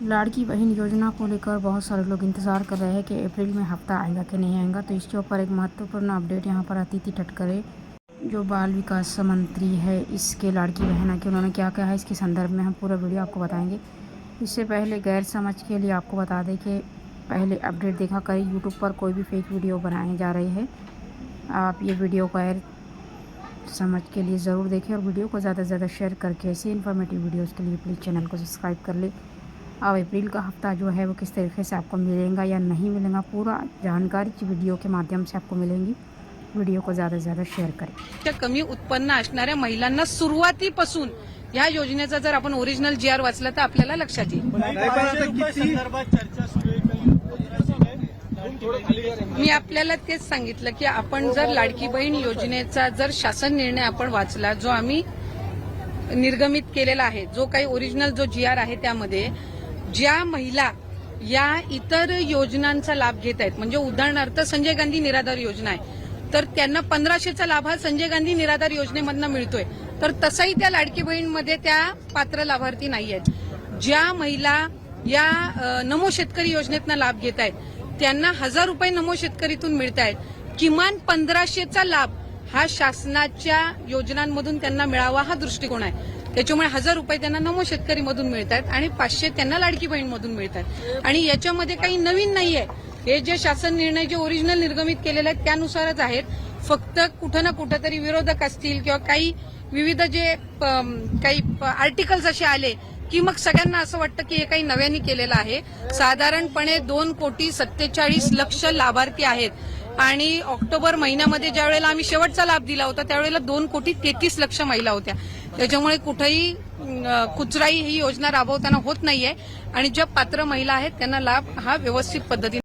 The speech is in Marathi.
लाड़की बहन योजना को लेकर बहुत सारे लोग इंतज़ार कर रहे हैं कि अप्रैल में हफ्ता आएगा कि नहीं आएगा। तो इसके ऊपर एक महत्वपूर्ण अपडेट यहाँ पर अतिथि टटकरे जो बाल विकास मंत्री है इसके लाड़की बहन के उन्होंने क्या कहा है, इसके संदर्भ में हम पूरा वीडियो आपको बताएंगे। इससे पहले गैर समझ के लिए आपको बता दें कि पहले अपडेट देखा करें, यूट्यूब पर कोई भी फेक वीडियो बनाए जा रही है। आप ये वीडियो गैर समझ के लिए ज़रूर देखें और वीडियो को ज़्यादा से ज़्यादा शेयर करके ऐसे इन्फॉर्मेटिव वीडियोज़ के लिए प्लीज़ चैनल को सब्सक्राइब कर ले। अब अप्रैल का हफ्ता जो है वो किस तरीके से आपको मिलेगा या नहीं मिलेगा, पूरा जानकारी इस वीडियो के माध्यम से आपको मिलेंगी। व्हिडिओ को ज़्यादा से ज़्यादा शेअर करें। कमी उत्पन्न असणाऱ्या महिलांना सुरुवातीपासून या योजनेचा जर आपण ओरिजिनल जीआर वाचला तर आपल्याला लक्षात येईल। मी आपल्याला तेच सांगितलं की आपण जर लाडकी बहीण योजनेचा जर शासन निर्णय आपण वाचला, जो आम्ही निर्गमित केलेला आहे, जो काही ओरिजिनल जो जीआर आहे, त्यामध्ये ज्या महिला या इतर योजनांचा लाभ घेत आहेत, म्हणजे उदाहरणार्थ संजय गांधी निराधार योजना आहे, तर त्यांना 1500चा लाभ हा संजय गांधी निराधार योजनेमधून मिळतोय, तर तसाही त्या लाडकी बहीणमध्ये त्या पात्र लाभार्थी नाही आहेत। ज्या महिला या नमो शेतकरी योजनेतून लाभ घेत आहेत त्यांना 1000 रुपये नमो शेतकरीतून मिळत आहेत। किमान 1500चा लाभ हा शासनाच्या योजनांमधून त्यांना मिळावा हा दृष्टिकोन आहे। त्याच्यामुळे 1000 रुपये त्यांना नमो शेतकरीमधून मिळत आहेत आणि 500 त्यांना लाडकी बहीणमधून मिळत आहेत। आणि याच्यामध्ये काही नवीन नाहीये, हे जे शासन निर्णय जे ओरिजिनल निर्गमित केलेले आहेत त्यानुसारच आहेत। फक्त कुठं ना कुठं तरी विरोधक असतील किंवा काही विविध जे काही आर्टिकल्स असे आले की मग सगळ्यांना असं वाटतं की हे काही नव्याने केलेलं आहे। साधारणपणे 2,47,00,000 लाभार्थी आहेत आणि ऑक्टोबर महिन्यामध्ये ज्यावेळेला आम्ही शेवटचा लाभ दिला होता त्यावेळेला 2,33,00,000 महिला होत्या। त्याच्यामुळे कुठेही कुचराई ही योजना राबवताना होत नाहीये आणि ज्या पात्र महिला आहेत त्यांना लाभ हा व्यवस्थित पद्धतीने